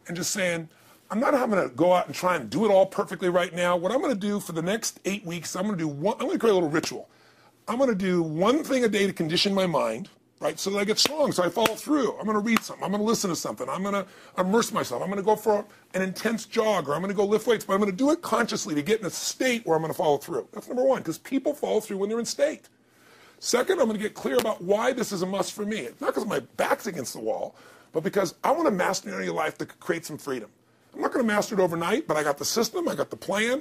and just saying, I'm not having to go out and try and do it all perfectly right now. What I'm going to do for the next 8 weeks, I'm going to create a little ritual. I'm going to do one thing a day to condition my mind, right, so that I get strong, so I follow through. I'm going to read something. I'm going to listen to something. I'm going to immerse myself. I'm going to go for an intense jog, or I'm going to go lift weights, but I'm going to do it consciously to get in a state where I'm going to follow through. That's number one, because people follow through when they're in state. Second, I'm going to get clear about why this is a must for me. It's not because my back's against the wall, but because I want to master an area of life that could create some freedom. I'm not going to master it overnight, but I got the system, I got the plan.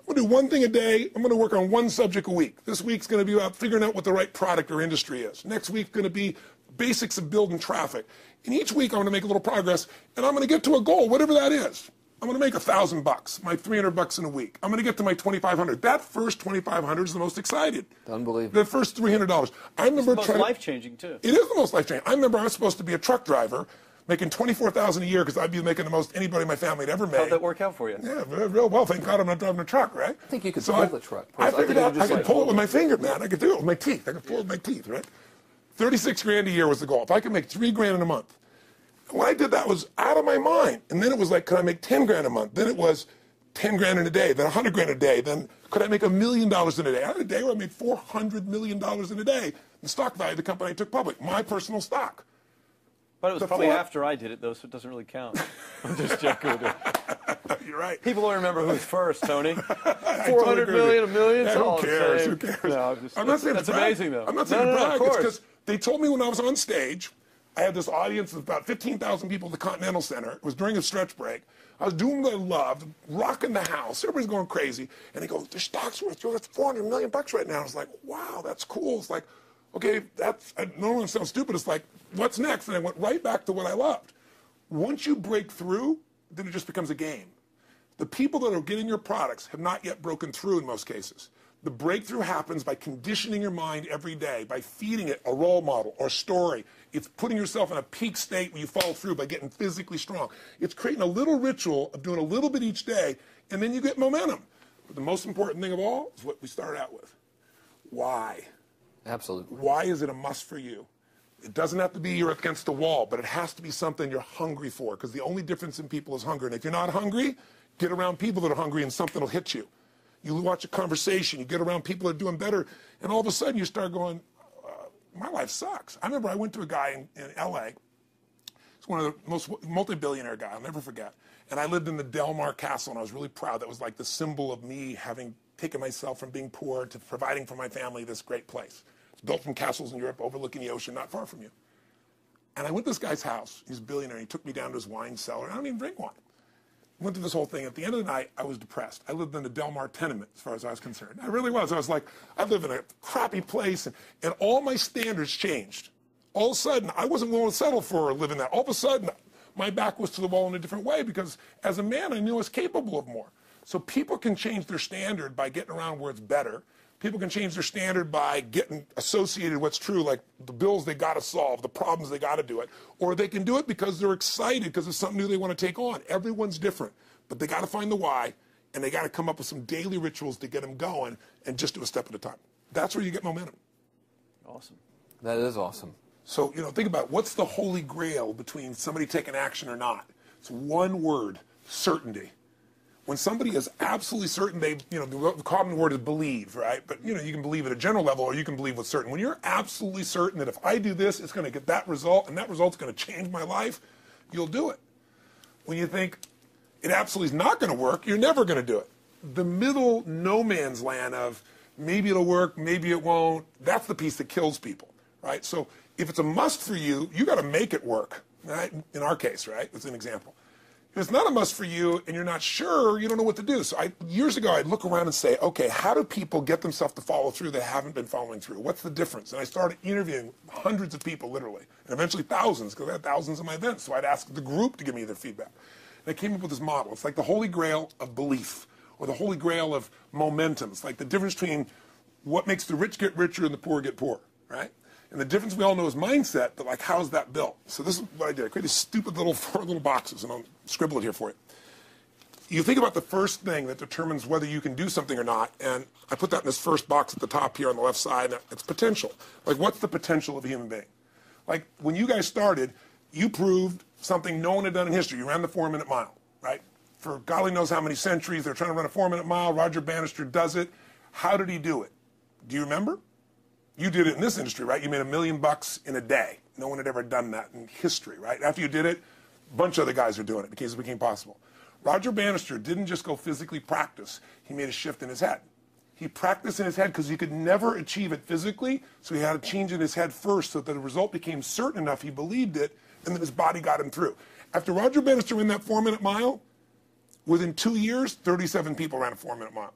I'm going to do one thing a day. I'm going to work on one subject a week. This week's going to be about figuring out what the right product or industry is. Next week's going to be basics of building traffic. And each week I'm going to make a little progress, and I'm going to get to a goal, whatever that is. I'm going to make $1,000, my $300 in a week. I'm going to get to my $2,500. That first $2,500 is the most excited. Unbelievable. The first $300. I remember it's the most life-changing, too. It is the most life-changing. I remember I was supposed to be a truck driver, making $24,000 a year because I'd be making the most anybody in my family had ever made. How'd that work out for you? Yeah, real well. Thank God I'm not driving a truck, right? I think you could pull the truck. I figured out I could pull it with my finger, man. I could do it with my teeth. I could pull it with my teeth, right? 36 grand a year was the goal. If I could make 3 grand in a month. When I did that, was out of my mind. And then it was like, could I make 10 grand a month? Then it was 10 grand in a day, then 100 grand a day. Then could I make $1 million in a day? I had a day where I made $400 million in a day. The stock value of the company I took public, my personal stock. But it was probably after I did it, though, so it doesn't really count. I'm just joking. You're right. People don't remember who's first, Tony. 400 million, $1 million. Yeah, who cares? Who cares? No, I'm not saying that's amazing, though. I'm not saying to brag. Of It's course. because they told me when I was on stage, I had this audience of about 15,000 people at the Continental Center. It was during a stretch break. I was doing what I loved, rocking the house. Everybody's going crazy. And they go, the stock's worth $400 million right now. I was like, wow, that's cool. It's like, okay, I don't want to sound stupid. It's like, what's next? And I went right back to what I loved. Once you break through, then it just becomes a game. The people that are getting your products have not yet broken through in most cases. The breakthrough happens by conditioning your mind every day, by feeding it a role model or story. It's putting yourself in a peak state where you follow through by getting physically strong. It's creating a little ritual of doing a little bit each day, and then you get momentum. But the most important thing of all is what we started out with. Why? Absolutely. Why is it a must for you? It doesn't have to be you're against the wall, but it has to be something you're hungry for, because the only difference in people is hunger. And if you're not hungry, get around people that are hungry and something will hit you. You watch a conversation, you get around people that are doing better, and all of a sudden you start going, my life sucks. I remember I went to a guy in L.A. He's one of the most multi-billionaire guy, I'll never forget. And I lived in the Del Mar Castle, and I was really proud. That was like the symbol of me having taken myself from being poor to providing for my family this great place. It's built from castles in Europe overlooking the ocean, not far from you. And I went to this guy's house. He's a billionaire. He took me down to his wine cellar. I don't even drink wine. Went through this whole thing. At the end of the night, I was depressed. I lived in the Del Mar tenement, as far as I was concerned. I really was. I was like, I live in a crappy place, and all my standards changed. All of a sudden, I wasn't willing to settle for living that. All of a sudden, my back was to the wall in a different way, because as a man, I knew I was capable of more. So people can change their standard by getting around where it's better. People can change their standard by getting associated with what's true, like the bills they got to solve, the problems they got to do it. Or they can do it because they're excited, because it's something new they want to take on. Everyone's different, but they got to find the why, and they got to come up with some daily rituals to get them going, and just do a step at a time. That's where you get momentum. Awesome. That is awesome. So, think about what's the holy grail between somebody taking action or not. It's one word: certainty. When somebody is absolutely certain, the common word is believe, right? But, you can believe at a general level, or you can believe with certain. When you're absolutely certain that if I do this, it's going to get that result, and that result's going to change my life, you'll do it. When you think it absolutely is not going to work, you're never going to do it. The middle no man's land of maybe it'll work, maybe it won't, that's the piece that kills people, right? So if it's a must for you, you got to make it work, right? In our case, right? That's an example. If it's not a must for you and you're not sure, you don't know what to do. So years ago, I'd look around and say, okay, how do people get themselves to follow through that haven't been following through? What's the difference? And I started interviewing hundreds of people, literally, and eventually thousands, because I had thousands of my events. So I'd ask the group to give me their feedback. And I came up with this model. It's like the holy grail of belief, or the holy grail of momentum. It's like the difference between what makes the rich get richer and the poor get poorer, right? And the difference we all know is mindset, but like, how's that built? So this is what I did. I created stupid little 4 little boxes, and I'll scribble it here for you. You think about the first thing that determines whether you can do something or not, and I put that in this first box at the top here on the left side, and it's potential. Like, what's the potential of a human being? Like, when you guys started, you proved something no one had done in history. You ran the 4-minute mile, right? For golly knows how many centuries, they're trying to run a 4-minute mile. Roger Bannister does it. How did he do it? Do you remember? You did it in this industry, right? You made $1 million in a day. No one had ever done that in history, right? After you did it, a bunch of other guys are doing it because it became possible. Roger Bannister didn't just go physically practice. He made a shift in his head. He practiced in his head because he could never achieve it physically, so he had to change in his head first so that the result became certain enough he believed it, and then his body got him through. After Roger Bannister ran that 4-minute mile, within 2 years, 37 people ran a 4-minute mile.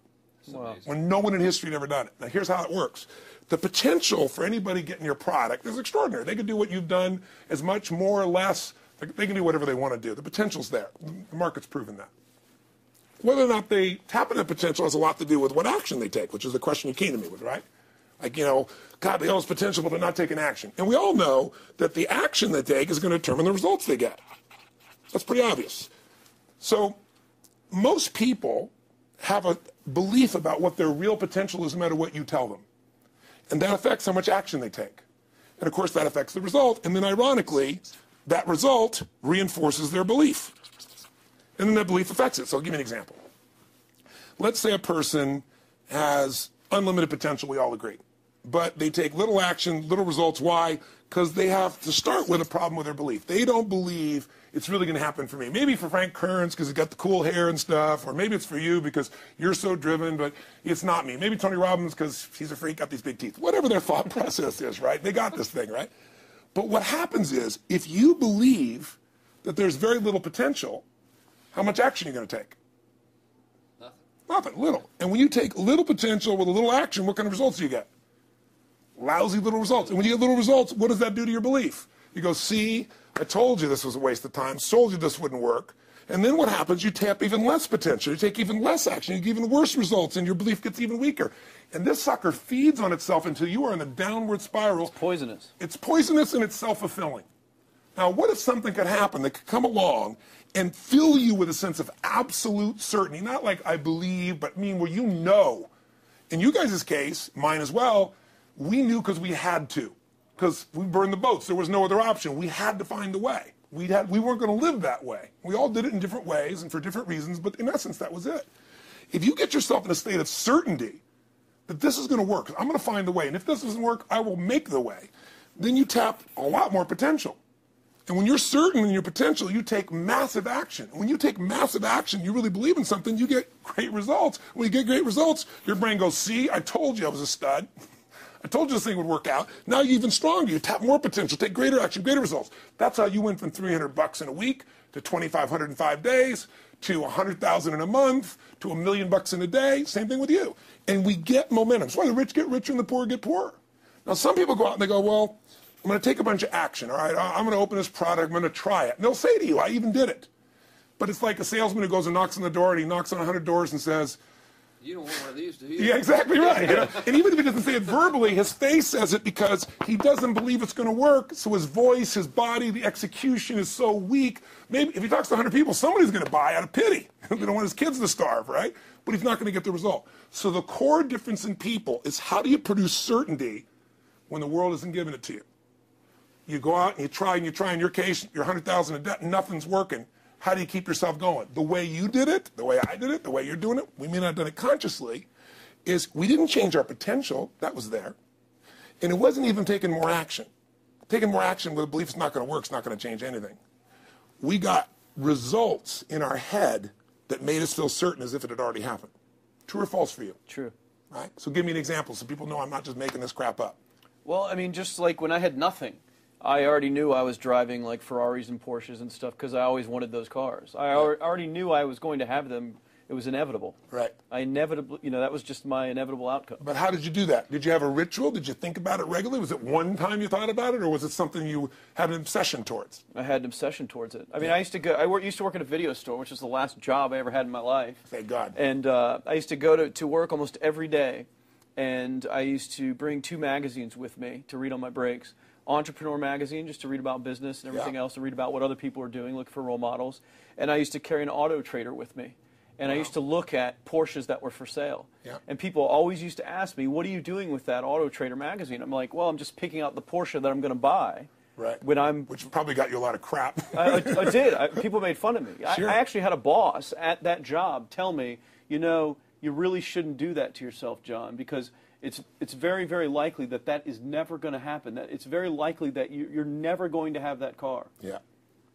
Wow. When no one in history had ever done it. Now, here's how it works. The potential for anybody getting your product is extraordinary. They can do what you've done as much, more or less. They can do whatever they want to do. The potential's there. The market's proven that. Whether or not they tap into potential has a lot to do with what action they take, which is the question you came to me with, right? Like, you know, God, they all have potential, but they're not taking action. And we all know that the action they take is going to determine the results they get. That's pretty obvious. So most people have a belief about what their real potential is no matter what you tell them. And that affects how much action they take. And of course, that affects the result. And then ironically, that result reinforces their belief. And then that belief affects it. So I'll give you an example. Let's say a person has unlimited potential, we all agree. But they take little action, little results. Why? Because they have to start with a problem with their belief. They don't believe it's really going to happen for me. Maybe for Frank Kern's because he's got the cool hair and stuff, or maybe it's for you because you're so driven, but it's not me. Maybe Tony Robbins because he's a freak, got these big teeth. Whatever their thought process is, right? They got this thing, right? But what happens is, if you believe that there's very little potential, how much action are you going to take? Nothing, little. And when you take little potential with a little action, what kind of results do you get? Lousy little results. And when you get little results, what does that do to your belief? You go, see, I told you this was a waste of time, told you this wouldn't work. And then what happens? You tap even less potential. You take even less action. You get even worse results, and your belief gets even weaker. And this sucker feeds on itself until you are in a downward spiral. It's poisonous. It's poisonous and it's self-fulfilling. Now, what if something could happen that could come along and fill you with a sense of absolute certainty? Not like I believe, but where you know. In you guys' case, mine as well, we knew because we had to. Because we burned the boats. There was no other option. We had to find a way. We weren't going to live that way. We all did it in different ways and for different reasons, but in essence, that was it. If you get yourself in a state of certainty that this is going to work, I'm going to find a way, and if this doesn't work, I will make the way, then you tap a lot more potential. And when you're certain in your potential, you take massive action. When you take massive action, you really believe in something, you get great results. When you get great results, your brain goes, see, I told you I was a stud. I told you this thing would work out. Now you're even stronger. You tap more potential, take greater action, greater results. That's how you went from $300 in a week to $2,500 in 5 days to $100,000 in a month to $1 million in a day. Same thing with you. And we get momentum. That's why the rich get richer and the poor get poorer. Now some people go out and they go, well, I'm going to take a bunch of action. All right, I'm going to open this product. I'm going to try it. And they'll say to you, I even did it. But it's like a salesman who goes and knocks on the door, and he knocks on 100 doors and says, you don't want one of these, do you? yeah, exactly right. You know? And even if he doesn't say it verbally, his face says it because he doesn't believe it's going to work. So his voice, his body, the execution is so weak. Maybe if he talks to 100 people, somebody's going to buy out of pity. They don't want his kids to starve, right? But he's not going to get the result. So the core difference in people is how do you produce certainty when the world isn't giving it to you? You go out and you try. In your case, you're 100,000 in debt and nothing's working. How do you keep yourself going? The way you did it, the way I did it, the way you're doing it, we may not have done it consciously, is we didn't change our potential. That was there. And it wasn't even taking more action. Taking more action with a belief it's not going to work, it's not going to change anything. We got results in our head that made us feel certain as if it had already happened. True or false for you? True. Right? So give me an example so people know I'm not just making this crap up. Well, I mean, just like when I had nothing, I already knew I was driving like Ferraris and Porsches and stuff because I always wanted those cars. I already knew I was going to have them. It was inevitable. Right. I inevitably, that was just my inevitable outcome. But how did you do that? Did you have a ritual? Did you think about it regularly? Was it one time you thought about it, or was it something you had an obsession towards? I had an obsession towards it. I mean, I used to work at a video store, which was the last job I ever had in my life. Thank God. And I used to go to work almost every day, and I used to bring 2 magazines with me to read on my breaks. Entrepreneur magazine, just to read about business and everything else, to read about what other people are doing, look for role models. And I used to carry an auto trader with me. And I used to look at Porsches that were for sale. And people always used to ask me, what are you doing with that Auto Trader magazine? I'm like, well, I'm just picking out the Porsche that I'm going to buy. Right. when Which probably got you a lot of crap. I did. People made fun of me. Sure. I actually had a boss at that job tell me, you know, you really shouldn't do that to yourself, John, because it's very, very likely that is never going to happen. That it's very likely that you're never going to have that car. Yeah.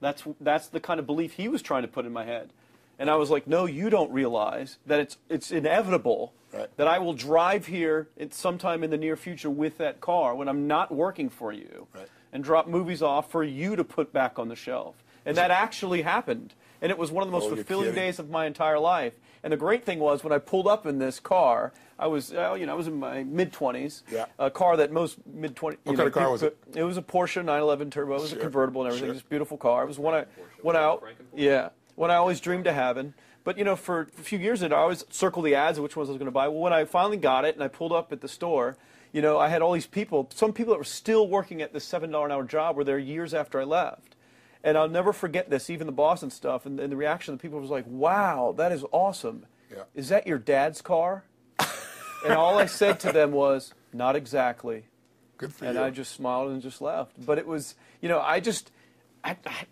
That's the kind of belief he was trying to put in my head. And I was like, no, you don't realize that it's inevitable that I will drive here sometime in the near future with that car when I'm not working for you and drop movies off for you to put back on the shelf. And that actually happened. And it was one of the most fulfilling days of my entire life. And the great thing was when I pulled up in this car, I was in my mid-20s, a car that most mid-20s... What kind of car was it? It was a Porsche 911 Turbo. It was a convertible and everything. Just a beautiful car. It was one I always dreamed of having. But, you know, for a few years I always circled the ads of which ones I was going to buy. Well, when I finally got it and I pulled up at the store, you know, I had all these people, some people that were still working at this $7 an hour job were there years after I left. And I'll never forget this, even the boss and stuff, and the reaction of the people was like, wow, that is awesome. Yeah. Is that your dad's car? And all I said to them was, not exactly. Good for you. And I just smiled and just left. But it was, you know,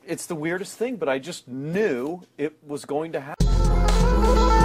it's the weirdest thing, but I just knew it was going to happen.